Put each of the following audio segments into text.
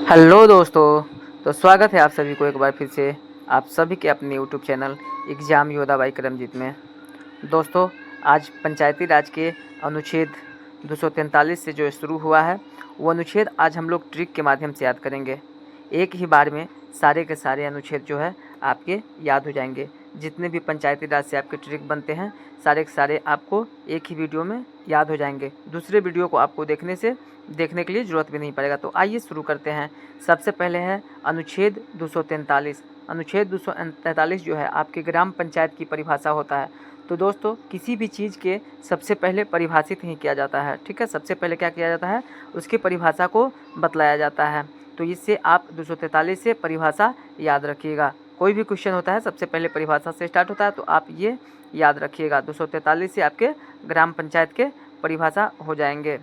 Hello दोस्तों। तो स्वागत है आप सभी को एक बार फिर से आप सभी के अपने यूट्यूब चैनल एग्ज़ाम योद्धा बाई करमजीत में। दोस्तों, आज पंचायती राज के अनुच्छेद 243 से जो शुरू हुआ है वो अनुच्छेद आज हम लोग ट्रिक के माध्यम से याद करेंगे। एक ही बार में सारे के सारे अनुच्छेद जो है आपके याद हो जाएंगे। जितने भी पंचायती राज से आपके ट्रिक बनते हैं सारे के सारे आपको एक ही वीडियो में याद हो जाएंगे। दूसरे वीडियो को आपको देखने के लिए ज़रूरत भी नहीं पड़ेगा। तो आइए शुरू करते हैं। सबसे पहले है अनुच्छेद 243। अनुच्छेद 243 जो है आपके ग्राम पंचायत की परिभाषा होता है। तो दोस्तों, किसी भी चीज़ के सबसे पहले परिभाषित ही किया जाता है। ठीक है, सबसे पहले क्या किया जाता है, उसकी परिभाषा को बतलाया जाता है। तो इससे आप 243 से परिभाषा याद रखिएगा। कोई भी क्वेश्चन होता है सबसे पहले परिभाषा से स्टार्ट होता है, तो आप ये याद रखिएगा। 243 से आपके ग्राम पंचायत के परिभाषा हो जाएंगे।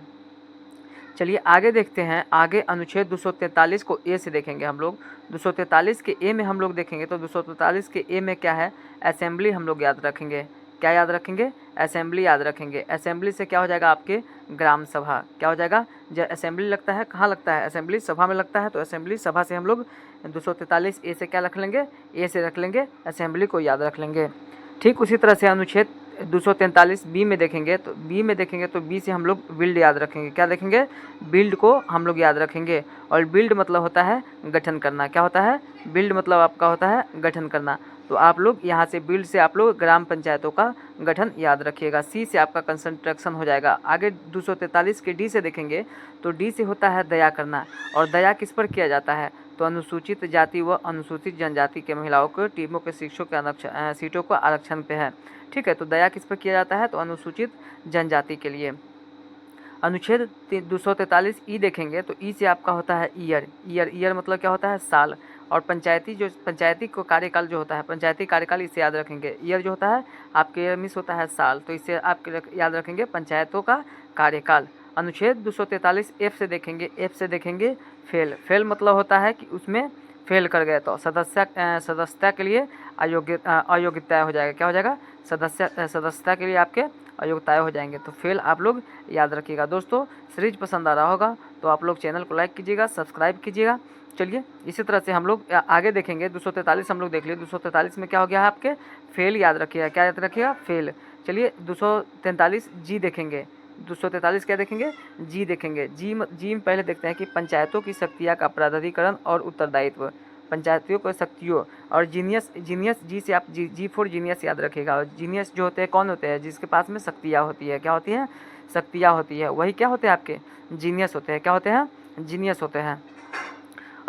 चलिए आगे देखते हैं। आगे अनुच्छेद 243 को ए से देखेंगे हम लोग। 243 के ए में हम लोग देखेंगे तो 243 के ए में क्या है, असेंबली हम लोग याद रखेंगे। क्या याद रखेंगे, असेंबली याद रखेंगे। असेंबली से क्या हो जाएगा, आपके ग्राम सभा। क्या हो जाएगा, जब असेंबली लगता है कहाँ लगता है, असेंबली सभा में लगता है। तो असेंबली सभा से हम लोग 243 ए से क्या रख लेंगे, ए से रख लेंगे, असेंबली को याद रख लेंगे। ठीक उसी तरह से अनुच्छेद 243 बी में देखेंगे तो बी से हम लोग बिल्ड याद रखेंगे। क्या देखेंगे, बिल्ड को हम लोग याद रखेंगे। और बिल्ड मतलब होता है गठन करना। क्या होता है, बिल्ड मतलब आपका होता है गठन करना। तो आप लोग यहाँ से बिल्ड से आप लोग ग्राम पंचायतों का गठन याद रखिएगा। सी से आपका कंसंट्रेक्शन हो जाएगा। आगे 243 के डी से देखेंगे तो डी से होता है दया करना। और दया किस पर किया जाता है, तो अनुसूचित जाति व अनुसूचित जनजाति के महिलाओं को टीमों के शिक्षकों के सीटों को आरक्षण पे है। ठीक है, तो दया किस पर किया जाता है, तो अनुसूचित जनजाति के लिए। अनुच्छेद 243 ई देखेंगे तो ई से आपका होता है ईयर मतलब क्या होता है, साल। और पंचायती को कार्यकाल जो होता है, पंचायती कार्यकाल इसे याद रखेंगे। ईयर जो होता है आपके ईयर मिस होता है साल, तो इसे आप याद रखेंगे पंचायतों का कार्यकाल। अनुच्छेद 243 एफ से देखेंगे फेल मतलब होता है कि उसमें फेल कर गए तो सदस्यता के लिए अयोग्यता हो जाएगा। क्या हो जाएगा, सदस्यता के लिए आपके अयोग्यताएँ हो जाएंगे। तो फेल आप लोग याद रखिएगा। दोस्तों, सीरीज पसंद आ रहा होगा तो आप लोग चैनल को लाइक कीजिएगा, सब्सक्राइब कीजिएगा। चलिए इसी तरह से हम लोग आगे देखेंगे। 243 हम लोग देख लिए। 243 में क्या हो गया है, आपके फेल याद रखिएगा। क्या याद रखिएगा, फेल। चलिए 243 जी देखेंगे। 243 क्या देखेंगे, जी देखेंगे। जी में पहले देखते हैं कि पंचायतों की शक्तियाँ का प्राधिकरण और उत्तरदायित्व। पंचायतियों को शक्तियों और जीनियस जी से आप जी फॉर जीनियस याद रखिएगा। और जीनियस जो होते हैं कौन होते हैं, जिसके पास में शक्तियाँ होती है। क्या होती हैं, शक्तियाँ होती है, वही क्या होते हैं, आपके जीनियस होते हैं। क्या होते हैं, जीनियस होते हैं।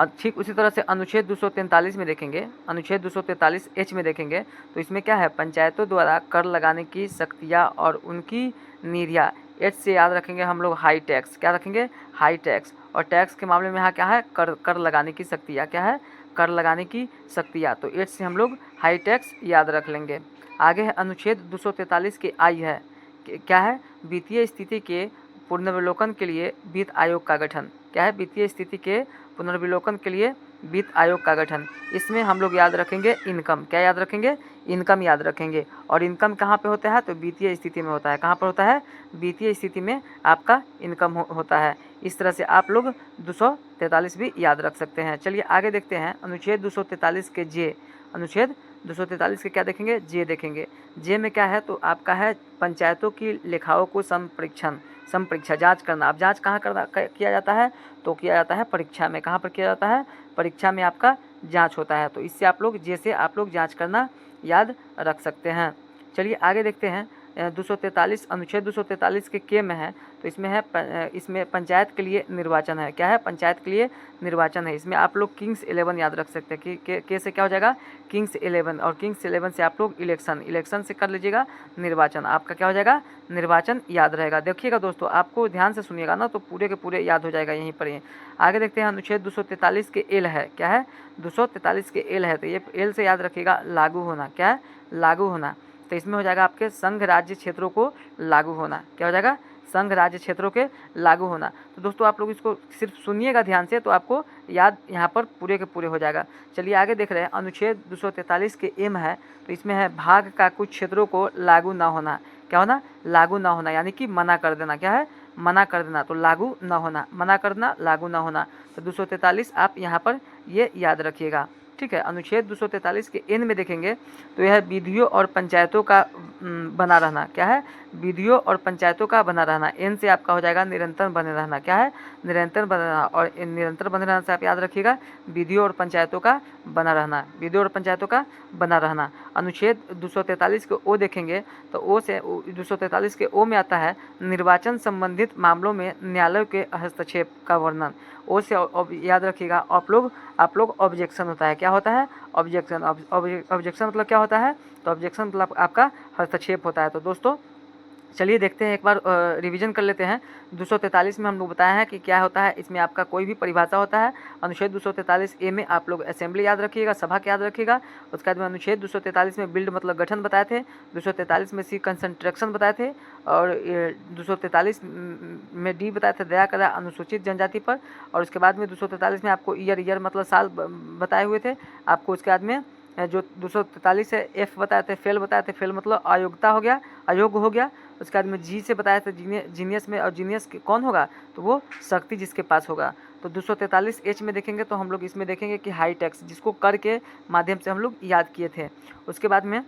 और ठीक उसी तरह से अनुच्छेद 243 में देखेंगे। अनुच्छेद 243 एच में देखेंगे तो इसमें क्या है, पंचायतों द्वारा कर लगाने की शक्तियाँ और उनकी निर्या। एच से याद रखेंगे हम लोग हाई टैक्स। क्या रखेंगे, हाई टैक्स। और टैक्स के मामले में यहाँ क्या है, कर लगाने की शक्तियाँ। क्या है, कर लगाने की शक्तियाँ। तो एच से हम लोग हाई टैक्स याद रख लेंगे। आगे है अनुच्छेद 243 के आई है। क्या है, वित्तीय स्थिति के पुनर्विलोकन के लिए वित्त आयोग का गठन। क्या है, वित्तीय स्थिति के पुनर्विलोकन के लिए वित्त आयोग का गठन। इसमें हम लोग याद रखेंगे इनकम। क्या याद रखेंगे, इनकम याद रखेंगे। और इनकम कहाँ पे होता है, तो वित्तीय स्थिति में होता है। कहाँ पर होता है, वित्तीय स्थिति में आपका इनकम होता है। इस तरह से आप लोग 243 भी याद रख सकते हैं। चलिए आगे देखते हैं अनुच्छेद 243 के जे। अनुच्छेद 243 के क्या देखेंगे, जे देखेंगे। जे में क्या है, तो आपका है पंचायतों की लेखाओं को संपरीक्षा जांच करना। अब जांच कहाँ किया जाता है, तो किया जाता है परीक्षा में। कहाँ पर किया जाता है, परीक्षा में आपका जांच होता है। तो इससे आप लोग जैसे आप लोग जांच करना याद रख सकते हैं। चलिए आगे देखते हैं 243 अनुच्छेद 243 के में है तो इसमें पंचायत के लिए निर्वाचन है। क्या है, पंचायत के लिए निर्वाचन है। इसमें आप लोग किंग्स 11 याद रख सकते हैं कि के से क्या हो जाएगा, किंग्स 11। और किंग्स 11 से आप लोग इलेक्शन से कर लीजिएगा निर्वाचन। आपका क्या हो जाएगा, निर्वाचन याद रहेगा। देखिएगा दोस्तों, आपको ध्यान से सुनिएगा ना तो पूरे के पूरे याद हो जाएगा यहीं पर ही। आगे देखते हैं अनुच्छेद 243 के एल है। क्या है, 243 के एल है। तो ये एल से याद रखिएगा लागू होना। क्या है, लागू होना। तो इसमें हो जाएगा आपके संघ राज्य क्षेत्रों को लागू होना। क्या हो जाएगा, संघ राज्य क्षेत्रों के लागू होना। तो दोस्तों आप लोग इसको सिर्फ सुनिएगा ध्यान से तो आपको याद यहाँ पर पूरे के पूरे हो जाएगा। चलिए आगे देख रहे हैं अनुच्छेद 243 के एम है। तो इसमें है भाग का कुछ क्षेत्रों को लागू ना होना। क्या होना, लागू ना होना, यानी कि मना कर देना। क्या है, मना कर देना। तो लागू ना होना, मना करना, लागू ना होना। तो 243 आप यहाँ पर ये याद रखिएगा। ठीक है, अनुच्छेद 243 के एन में देखेंगे तो यह विधियों और पंचायतों का बना रहना। क्या है? विधियों और पंचायतों का बना रहना। एन से आपका हो जाएगा निरंतर बने रहना। क्या है? निरंतर बने रहना। और निरंतर बने रहना से आप याद रखिएगा विधियों और पंचायतों का बना रहना। विधियों और पंचायतों का बना रहना। अनुच्छेद 243 के ओ देखेंगे तो ओ से 243 के ओ में आता है निर्वाचन संबंधित मामलों में न्यायालय के हस्तक्षेप का वर्णन। ओ से याद रखिएगा आप लोग ऑब्जेक्शन होता है। क्या होता है? ऑब्जेक्शन। ऑब्जेक्शन मतलब क्या होता है? तो ऑब्जेक्शन मतलब आपका हस्तक्षेप होता है। तो दोस्तों चलिए देखते हैं, एक बार रिवीजन कर लेते हैं। 243 में हम लोग बताया है कि क्या होता है, इसमें आपका कोई भी परिभाषा होता है। अनुच्छेद 243 ए में आप लोग असेंबली याद रखिएगा, सभा के याद रखिएगा। उसके बाद में अनुच्छेद 243 में बिल्ड मतलब गठन बताए थे, 243 में सी कंसंट्रेक्शन बताए थे, और 243 में डी बताए थे दया करा अनुसूचित जनजाति पर। और उसके बाद में 243 में आपको ईयर मतलब साल बताए हुए थे आपको। उसके बाद में जो 243 है एफ बताए थे, फेल बताए थे, फेल मतलब अयोग्यता हो गया, अयोग्य हो गया। उसके बाद में जी से बताया था जीनियस में, और जीनियस कौन होगा? तो वो शक्ति जिसके पास होगा। तो 243 एच में देखेंगे तो हम लोग इसमें देखेंगे कि हाई टैक्स, जिसको कर के माध्यम से हम लोग याद किए थे। उसके बाद में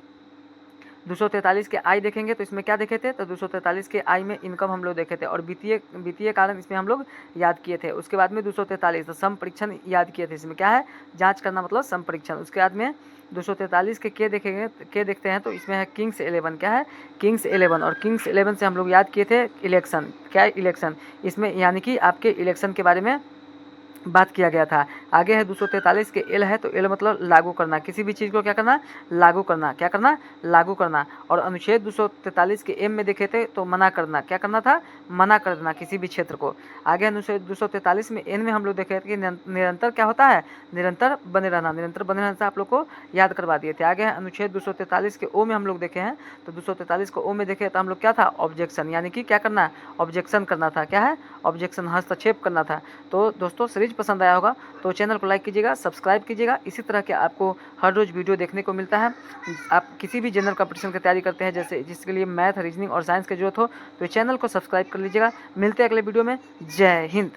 243 के आई देखेंगे तो इसमें क्या देखे थे? तो 243 के आई में इनकम हम लोग देखे थे, और वित्तीय कारण इसमें हम लोग याद किए थे। उसके बाद में 243 तो सम परीक्षण याद किए थे। इसमें क्या है? जांच करना मतलब सम परीक्षण। उसके बाद में 243 के देखेंगे, के देखते हैं तो इसमें है किंग्स 11। क्या है? किंग्स 11। और किंग्स 11 से हम लोग याद किए थे इलेक्शन। क्या है? इलेक्शन। इसमें यानी कि आपके इलेक्शन के बारे में बात किया गया था। आगे है 243 के एल है, तो एल मतलब लागू करना, किसी भी चीज़ को क्या करना? लागू करना। क्या करना? लागू करना। और अनुच्छेद 243 के एम में देखे थे तो मना करना। क्या करना था? मना करना किसी भी क्षेत्र को। आगे अनुच्छेद 243 में एन में हम लोग देखे थे कि निरंतर क्या होता है? निरंतर बने रहना। निरंतर बने रहने से आप लोग को याद करवा दिए थे। आगे अनुच्छेद 243 के ओ में हम लोग देखे हैं, तो 243 को ओ में देखे तो हम लोग क्या था? ऑब्जेक्शन, यानी कि क्या करना? ऑब्जेक्शन करना था। क्या है? ऑब्जेक्शन, हस्तक्षेप करना था। तो दोस्तों सीरीज पसंद आया होगा तो चैनल को लाइक कीजिएगा, सब्सक्राइब कीजिएगा। इसी तरह के आपको हर रोज़ वीडियो देखने को मिलता है। आप किसी भी जनरल कंपटीशन की तैयारी करते हैं, जैसे जिसके लिए मैथ, रीजनिंग और साइंस की जरूरत हो, तो चैनल को सब्सक्राइब कर लीजिएगा। मिलते हैं अगले वीडियो में। जय हिंद।